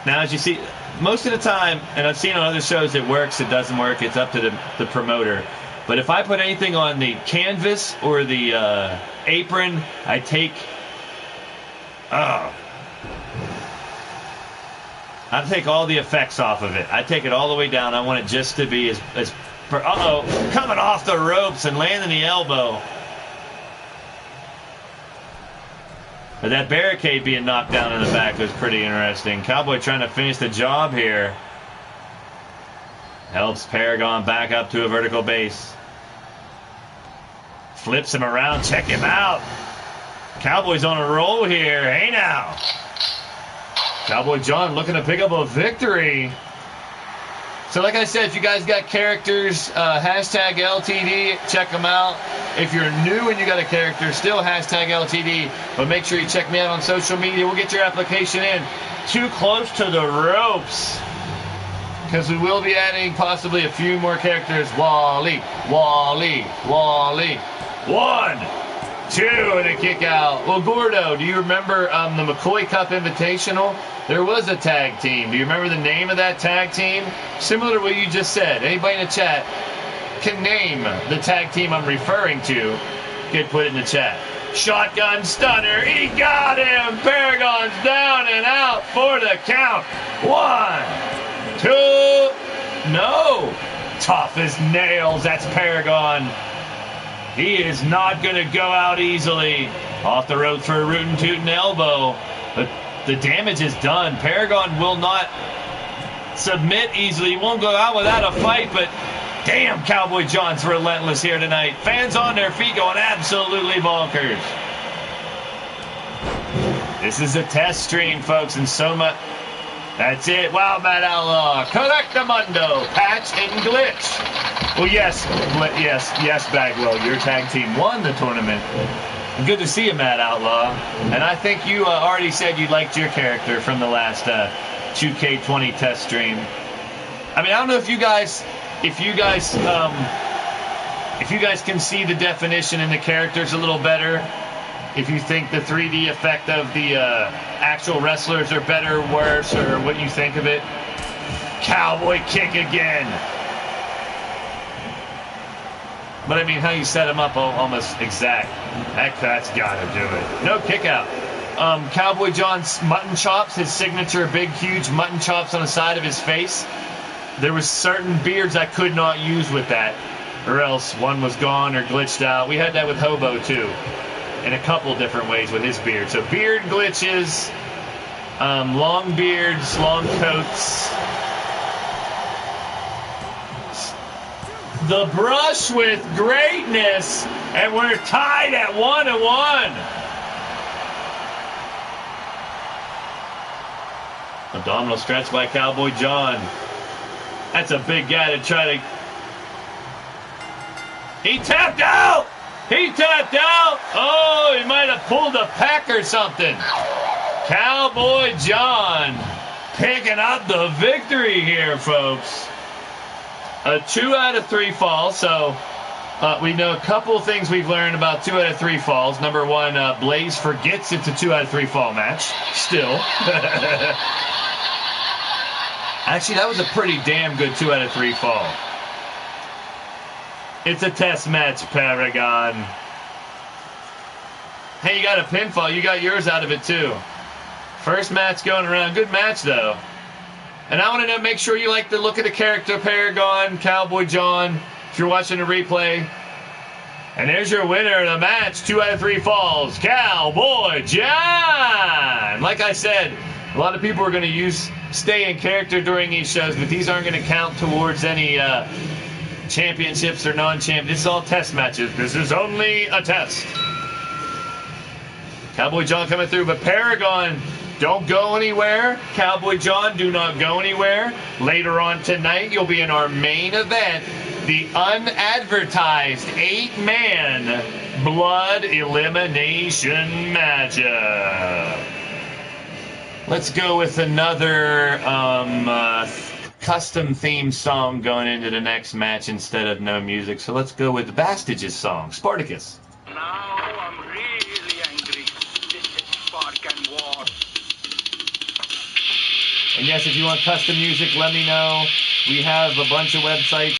Now, as you see, most of the time, and I've seen on other shows it works, it doesn't work, it's up to the promoter. But if I put anything on the canvas or the apron, I take... I take all the effects off of it. I take it all the way down. I want it just to be as Uh-oh, coming off the ropes and landing the elbow. But that barricade being knocked down in the back was pretty interesting. Cowboy trying to finish the job here. Helps Paragon back up to a vertical base. Flips him around. Check him out. Cowboy's on a roll here. Hey now. Cowboy John looking to pick up a victory. So like I said, if you guys got characters, hashtag LTD, check them out. If you're new and you got a character, still hashtag LTD. But make sure you check me out on social media. We'll get your application in. Too close to the ropes. Because we will be adding possibly a few more characters. Wally, Wally, Wally. 1, 2, and a kick out. Well, Gordo, do you remember the McCoy Cup Invitational? There was a tag team. Do you remember the name of that tag team? Similar to what you just said. Anybody in the chat can name the tag team I'm referring to. Could put it in the chat. Shotgun stunner. He got him. Paragon's down and out for the count. 1, 2. No. Tough as nails. That's Paragon. He is not going to go out easily. Off the ropes for a rootin' tootin' elbow. But the damage is done. Paragon will not submit easily. He won't go out without a fight, but damn, Cowboy John's relentless here tonight. Fans on their feet going absolutely bonkers. This is a test stream, folks, and so much. That's it. Wow, Matt Outlaw. Correctamundo. Patch and glitch. Well, yes, Bagwell. Your tag team won the tournament. Good to see you, Matt Outlaw. And I think you already said you liked your character from the last 2K20 test stream. I mean, I don't know if you guys can see the definition in the characters a little better. If you think the 3D effect of the actual wrestlers are better, worse, or what you think of it. Cowboy kick again. But I mean, how you set him up almost exact. That's got to do it. No kick out. Cowboy John's mutton chops, his signature big, huge mutton chops on the side of his face. There was certain beards I could not use with that, or else one was gone or glitched out. We had that with Hobo too, in a couple different ways with his beard. So beard glitches, long beards, long coats. The brush with greatness, and we're tied at 1-1. Abdominal stretch by Cowboy John. That's a big guy to try to... He tapped out! He tapped out! Oh, he might have pulled a pec or something. Cowboy John picking up the victory here, folks. A 2 out of 3 fall, so we know a couple of things we've learned about 2 out of 3 falls. Number one, Blaise forgets it's a 2 out of 3 fall match, still. Actually, that was a pretty damn good 2 out of 3 fall. It's a test match, Paragon. Hey, you got a pinfall. You got yours out of it, too. First match going around. Good match, though. And I want to make sure you like the look of the character, Paragon, Cowboy John, if you're watching the replay. And there's your winner of the match, 2 out of 3 falls, Cowboy John. Like I said, a lot of people are going to stay in character during these shows, but these aren't going to count towards any championships or non-champions. This is all test matches. This is only a test. Cowboy John coming through, but Paragon... Don't go anywhere. Cowboy John, do not go anywhere. Later on tonight, you'll be in our main event, the unadvertised 8-man blood elimination matchup. Let's go with another custom theme song going into the next match instead of no music. So let's go with Bastage's song, Spartacus. Now I'm really angry. This is Spartan War. And yes, if you want custom music, let me know. We have a bunch of websites.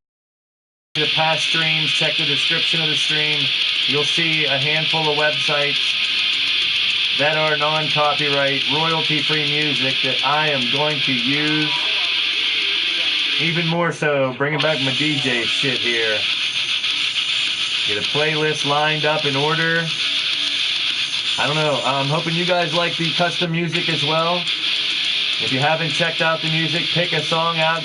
The past streams, check the description of the stream. You'll see a handful of websites that are non-copyright, royalty-free music that I am going to use even more so, bringing back my DJ shit here. Get a playlist lined up in order. I don't know. I'm hoping you guys like the custom music as well. If you haven't checked out the music, pick a song out.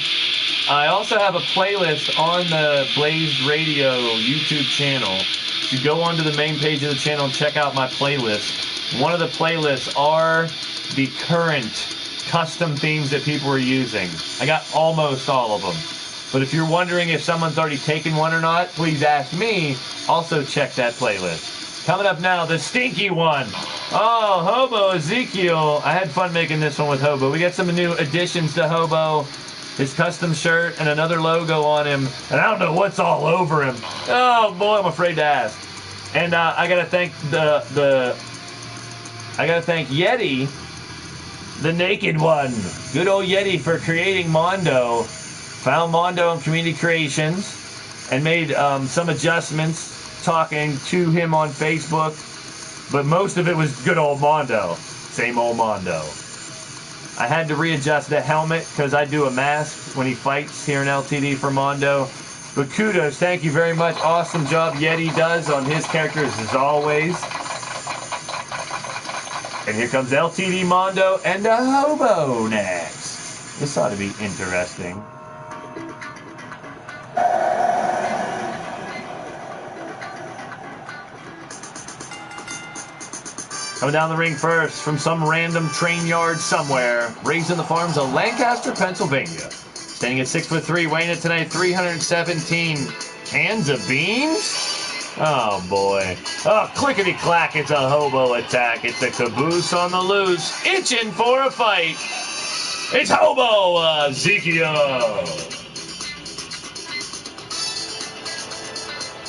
I also have a playlist on the Blaised Radio YouTube channel. If you go onto the main page of the channel and check out my playlist, one of the playlists are the current custom themes that people are using. I got almost all of them. But if you're wondering if someone's already taken one or not, please ask me. Also check that playlist. Coming up now, the stinky one. Oh, Hobo Ezekiel. I had fun making this one with Hobo. We got some new additions to Hobo. His custom shirt and another logo on him. And I don't know what's all over him. Oh boy, I'm afraid to ask. And I gotta thank Yeti, the naked one. Good old Yeti for creating Mondo. Found Mondo in Community Creations and made some adjustments talking to him on Facebook. But most of it was good old Mondo. Same old Mondo. I had to readjust the helmet because I do a mask when he fights here in LTD for Mondo. But kudos, thank you very much. Awesome job Yeti does on his characters as always. And here comes LTD Mondo and a Hobo next. This ought to be interesting. Coming down the ring first from some random train yard somewhere, raised in the farms of Lancaster, Pennsylvania. Standing at 6'3", weighing it tonight 317 cans of beans. Oh boy. Oh, clickety clack, it's a Hobo attack. It's a caboose on the loose, itching for a fight. It's Hobo Ezekiel.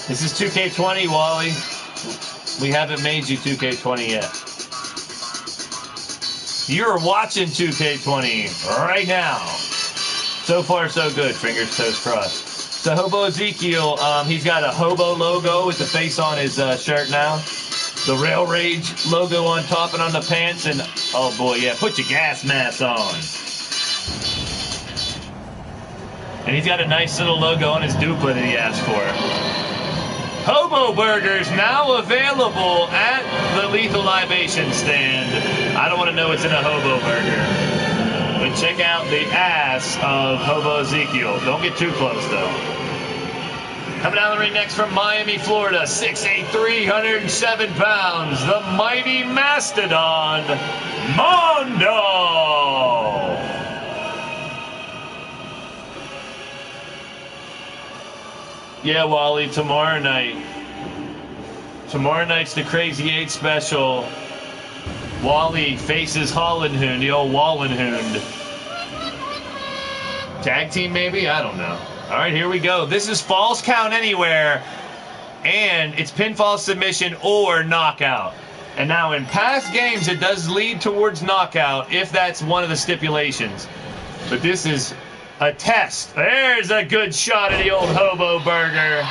This is 2K20, Wally. We haven't made you 2K20 yet. You're watching 2K20 right now. So far, so good. Fingers, toes crossed. So Hobo Ezekiel, he's got a Hobo logo with the face on his shirt now. The Rail Rage logo on top and on the pants. And, oh boy, yeah, put your gas mask on. And he's got a nice little logo on his Dupla that he asked for. Hobo Burgers now available at the Lethal Libation stand. I don't want to know what's in a Hobo Burger. But check out the ass of Hobo Ezekiel. Don't get too close, though. Coming down the ring next from Miami, Florida, 6'8", 307 pounds, the mighty Mastodon, Mondo! Yeah, Wally, tomorrow night. Tomorrow night's the Crazy 8 special. Wally faces Hollandhound, the old Wallenhound. Tag team, maybe? I don't know. All right, here we go. This is Falls Count Anywhere, and it's pinfall, submission, or knockout. And now in past games, it does lead towards knockout if that's one of the stipulations. But this is a test. There's a good shot of the old Hobo Burger.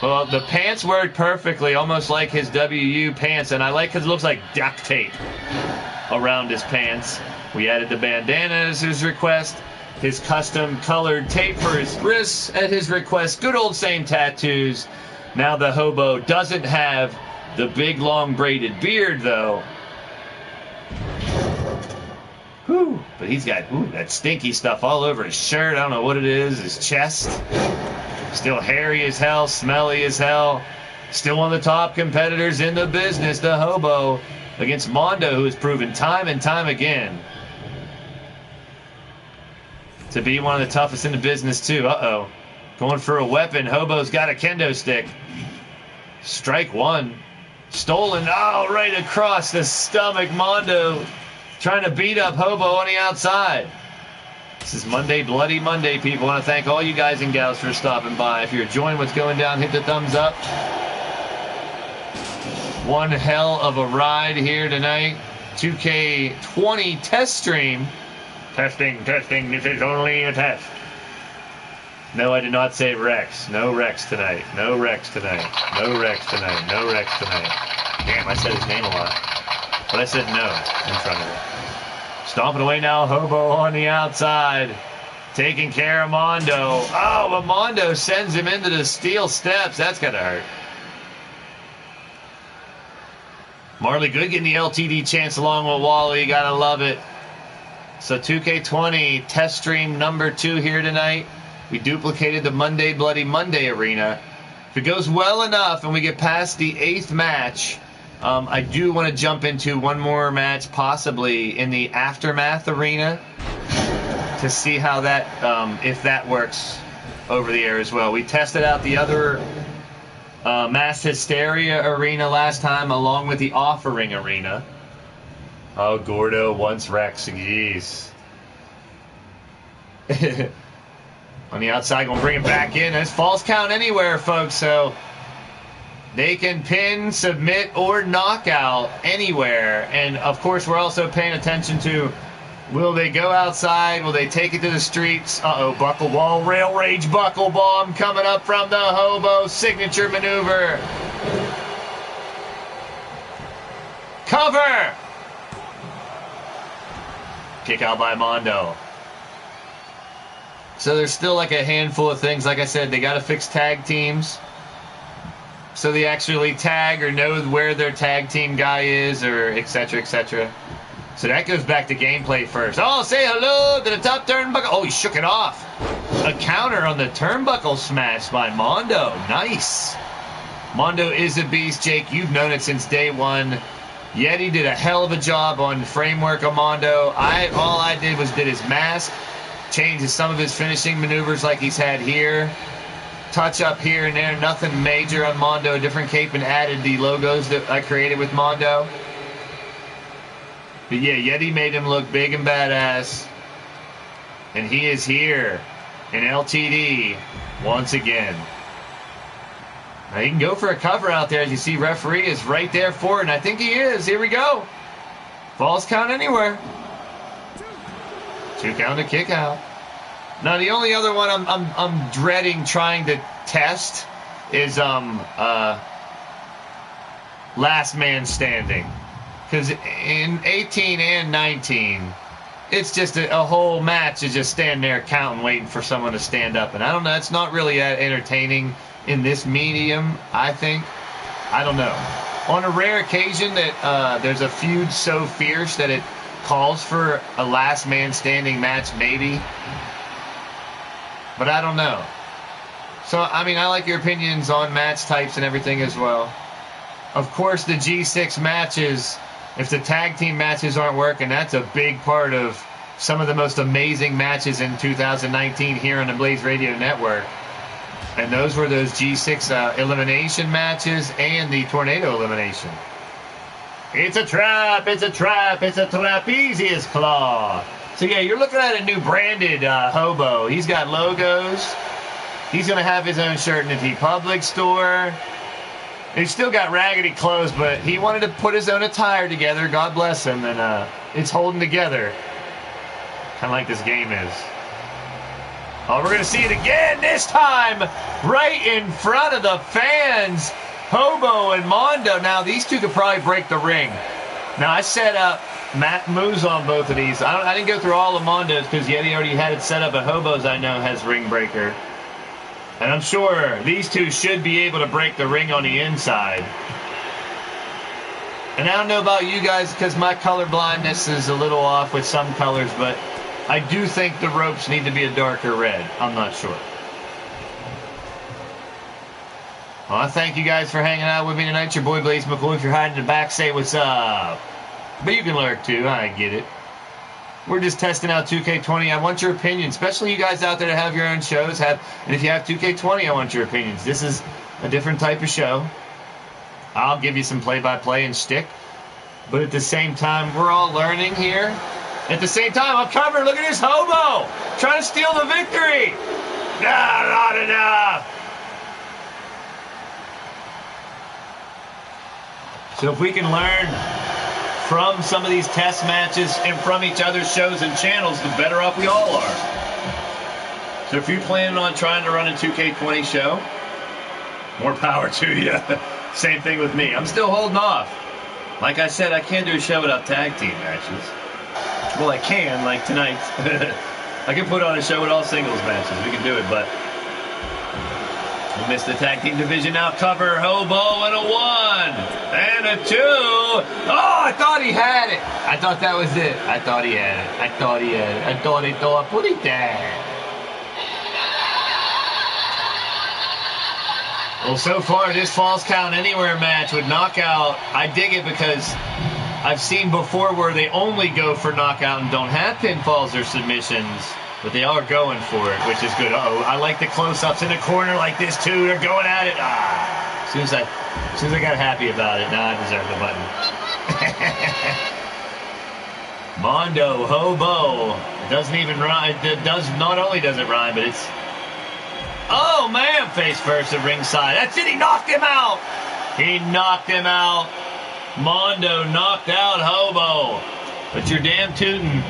Well, the pants work perfectly, almost like his WU pants, and I like because it looks like duct tape around his pants. We added the bandana as his request, his custom colored tape for his wrists at his request, good old same tattoos. Now the Hobo doesn't have the big long braided beard, though. Whew. But he's got that stinky stuff all over his shirt. I don't know what it is. His chest. Still hairy as hell, smelly as hell. Still one of the top competitors in the business, the Hobo, against Mondo, who has proven time and time again to be one of the toughest in the business, too. Uh-oh. Going for a weapon. Hobo's got a kendo stick. Strike one. Stolen. Oh, right across the stomach. Mondo trying to beat up Hobo on the outside. This is Monday, Bloody Monday, people. I want to thank all you guys and gals for stopping by. If you're enjoying what's going down, hit the thumbs up. One hell of a ride here tonight. 2K20 test stream. Testing, testing. This is only a test. No, I did not say Rex. No Rex tonight. No Rex tonight. No Rex tonight. No Rex tonight. Damn, I said his name a lot. But I said no in front of it. Stomping away now, Hobo on the outside. Taking care of Mondo. Oh, but Mondo sends him into the steel steps. That's got to hurt. Marley Good getting the LTD chance along with Wally. Gotta love it. So 2K20 test stream number 2 here tonight. We duplicated the Monday Bloody Monday arena. If it goes well enough and we get past the 8th match, I do want to jump into one more match, possibly in the Aftermath arena, to see how that, if that works over the air as well. We tested out the other Mass Hysteria arena last time, along with the Offering arena. Oh, Gordo wants Rex. Jeez. On the outside, going to bring it back in. There's false count anywhere, folks, so they can pin, submit, or knockout anywhere. And, of course, we're also paying attention to, will they go outside? Will they take it to the streets? Uh-oh, buckle ball, rail rage buckle bomb coming up from the Hobo signature maneuver. Cover! Kick out by Mondo. So there's still like a handful of things. Like I said, they got to fix tag teams, so they actually tag or know where their tag team guy is, or etc., etc. So that goes back to gameplay first. Oh, say hello to the top turnbuckle. Oh, he shook it off. A counter on the turnbuckle smash by Mondo. Nice. Mondo is a beast, Jake. You've known it since day one. Yeti did a hell of a job on framework of Mondo. All I did was did his mask, changes some of his finishing maneuvers like he's had here, touch up here and there, nothing major on Mondo, different cape, and added the logos that I created with Mondo. But yeah, Yeti made him look big and badass, and he is here in LTD once again. Now he can go for a cover out there. As you see, referee is right there for it, and I think he is. Here we go. Falls count anywhere. 2 count to kick out. Now the only other one I'm dreading trying to test is last man standing, because in 18 and 19 it's just a whole match is just standing there counting, waiting for someone to stand up, and I don't know, it's not really that entertaining in this medium, I think. I don't know. On a rare occasion that there's a feud so fierce that it calls for a last man standing match, maybe. But I don't know. So, I mean, I like your opinions on match types and everything as well. Of course, the G6 matches, if the tag team matches aren't working, that's a big part of some of the most amazing matches in 2019 here on the Blaised Radio Network. And those were those G6 elimination matches and the tornado elimination. It's a trap, it's a trap, it's a trapezius claw. So yeah, you're looking at a new branded Hobo. He's got logos. He's going to have his own shirt in the TeePublic store. He's still got raggedy clothes, but he wanted to put his own attire together. God bless him, and it's holding together. Kind of like this game is. Oh, we're going to see it again, this time right in front of the fans. Hobo and Mondo. Now, these two could probably break the ring. Now, I set up Matt moves on both of these. I didn't go through all of Mondo's because Yeti already had it set up, but Hobo's, I know, has ring breaker. And I'm sure these two should be able to break the ring on the inside. And I don't know about you guys because my color blindness is a little off with some colors, but I do think the ropes need to be a darker red. I'm not sure. Well, I thank you guys for hanging out with me tonight. Your boy Blaise McCoy. If you're hiding in the back, say what's up. But you can lurk too. I get it. We're just testing out 2K20. I want your opinion, especially you guys out there that have your own shows. And if you have 2K20, I want your opinions. This is a different type of show. I'll give you some play-by-play and shtick. But at the same time, we're all learning here. At the same time, I'm covering. Look at this Hobo trying to steal the victory. Nah, not enough. So if we can learn from some of these test matches and from each other's shows and channels, the better off we all are. So if you're planning on trying to run a 2K20 show, more power to you. Same thing with me. I'm still holding off. Like I said, I can't do a show without tag team matches. Well, I can, like tonight. I can put on a show with all singles matches. We can do it, but we missed the tag team division. Now cover Hobo and a 1 and a 2. Oh, I thought he had it. I thought that was it. I thought he had it. I thought he had it. I thought he put it there. Well, so far, this Falls Count Anywhere match with knockout, I dig it because I've seen before where they only go for knockout and don't have pinfalls or submissions, but they are going for it, which is good. Uh-oh, I like the close-ups in the corner like this, too. They're going at it. As soon as I got happy about it, now I deserve the button. Mondo, Hobo. Doesn't even rhyme. Not only does it rhyme, but it's... Oh, man, face first at ringside. That's it. He knocked him out. He knocked him out. Mondo knocked out Hobo. But you're damn tootin'.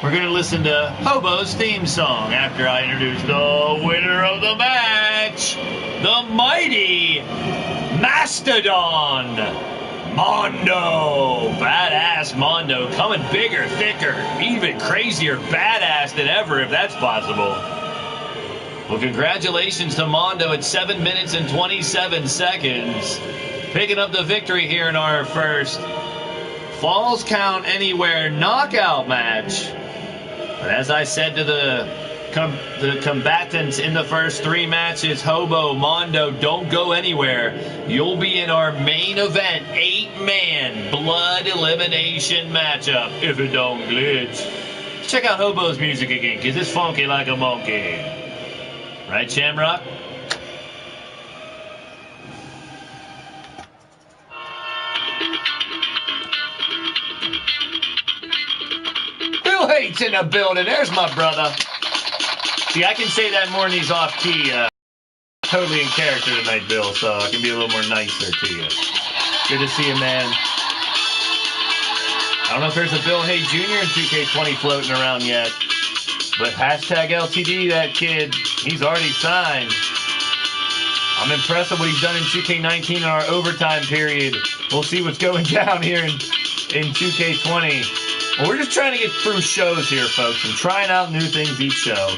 We're going to listen to Hobo's theme song after I introduce the winner of the match, the mighty Mastodon, Mondo. Badass Mondo, coming bigger, thicker, even crazier badass than ever, if that's possible. Well, congratulations to Mondo at 7 minutes and 27 seconds. Picking up the victory here in our first Falls Count Anywhere knockout match. But as I said to the combatants in the first 3 matches, Hobo, Mondo, don't go anywhere. You'll be in our main event, 8-man blood elimination matchup, if it don't glitch. Check out Hobo's music again, because it's funky like a monkey. Right, Shamrock? Bill Hates in the building. There's my brother. See, I can say that more in these off-key. Totally in character tonight, Bill, so I can be a little more nicer to you. Good to see you, man. I don't know if there's a Bill Hay Jr. in 2K20 floating around yet, but hashtag LTD, that kid, he's already signed. I'm impressed with what he's done in 2K19 in our overtime period. We'll see what's going down here in 2K20. Well, we're just trying to get through shows here, folks, and trying out new things each show.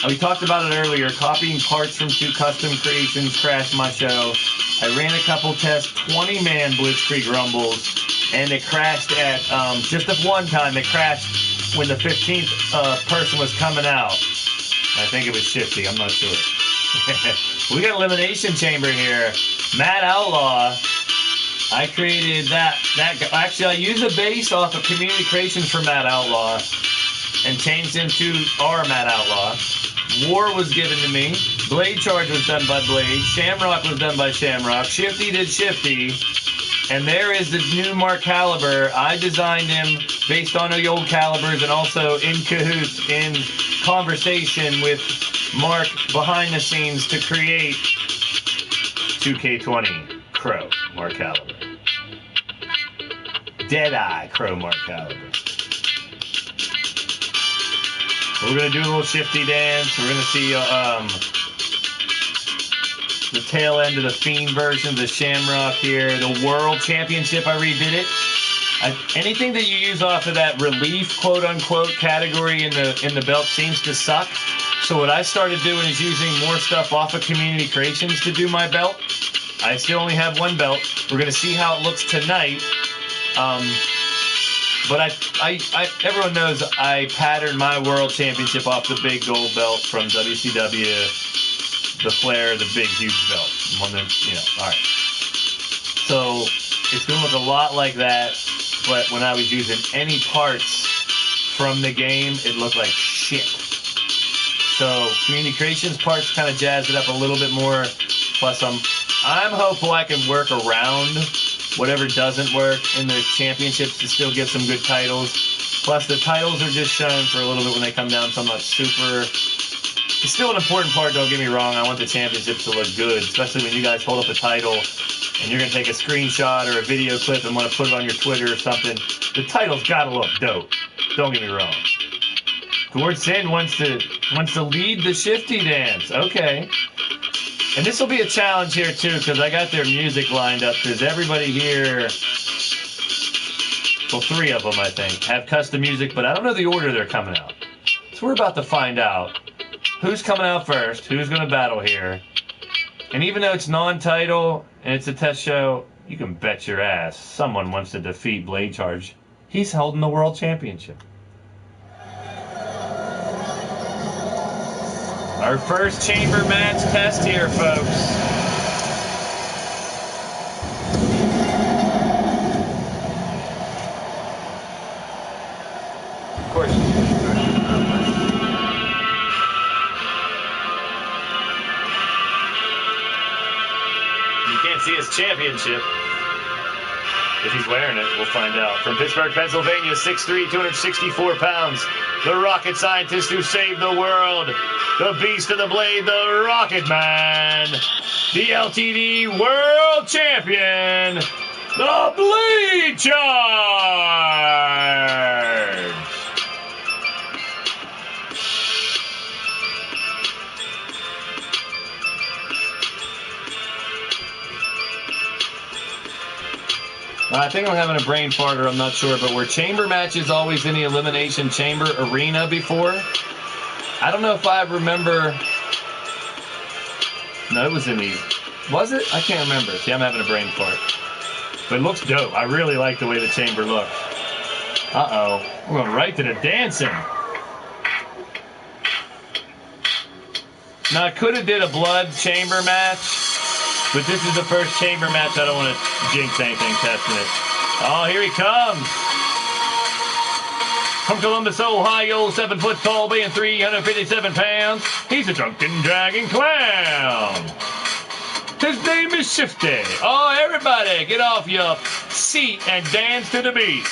We talked about it earlier. Copying parts from 2 custom creations crashed my show. I ran a couple tests, 20-man Blitzkrieg Rumbles, and it crashed at, just at one time, it crashed when the 15th person was coming out. I think it was Shifty, I'm not sure. We got Elimination Chamber here. Matt Outlaw. I created that. Actually, I used a base off of Community Creations for Matt Outlaw and changed him to our Matt Outlaw. War was given to me. Blade Charge was done by Blade. Shamrock was done by Shamrock. Shifty did Shifty. And there is the new Mark Caliber. I designed him based on the old calibers and also in cahoots, in conversation with Mark behind the scenes to create 2K20 Crow Mark Caliber. Deadeye Crow Mark Caliber. We're going to do a little Shifty dance. We're going to see the tail end of the Fiend version of the Shamrock here. The World Championship, I redid it. Anything that you use off of that relief, quote-unquote, category in the belt seems to suck. So what I started doing is using more stuff off of Community Creations to do my belt. I still only have 1 belt. We're going to see how it looks tonight. But everyone knows I patterned my World Championship off the big gold belt from WCW, the Flair, the big, huge belt. One that, all right. So it's going to look a lot like that, but when I was using any parts from the game, it looked like shit. So Community Creations parts kind of jazzed it up a little bit more. Plus, I'm hopeful I can work around whatever doesn't work in the championships to still get some good titles. Plus, the titles are just shown for a little bit when they come down, so I'm not super... It's still an important part, don't get me wrong. I want the championships to look good, especially when you guys hold up a title and you're going to take a screenshot or a video clip and want to put it on your Twitter or something. The title's got to look dope. Don't get me wrong. Gord Sin wants to lead the Shifty dance. Okay. And this will be a challenge here, too, because I got their music lined up, because everybody here Well, 3 of them, I think, have custom music, but I don't know the order they're coming out. So we're about to find out who's coming out first, who's going to battle here. And even though it's non-title and it's a test show, you can bet your ass someone wants to defeat Blade Charge. He's holding the World Championship. Our first chamber match test here, folks. Of course. You can't see his championship. If he's wearing it, we'll find out. From Pittsburgh, Pennsylvania, 6'3", 264 pounds. The rocket scientist who saved the world. The beast of the blade, the Rocket Man. The LTD World Champion, the Blade Charge. I think I'm having a brain fart, or I'm not sure, but were chamber matches always in the Elimination Chamber arena before? I don't know if I remember. No, it was in the. Was it? I can't remember. See, I'm having a brain fart. But it looks dope. I really like the way the chamber looks. Uh-oh. We're going right to the dancing. Now, I could have did a blood chamber match. But this is the first chamber match. I don't want to jinx anything testing it. Oh, here he comes. From Columbus, Ohio, 7 foot tall, weighing 357 pounds. He's a drunken dragon clown. His name is Shifty. Oh, everybody, get off your seat and dance to the beat.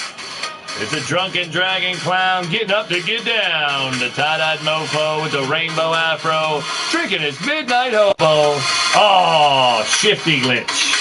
It's a drunken dragon clown getting up to get down. The tie-dyed mofo with the rainbow afro, drinking his midnight hobo. Oh, Shifty glitch.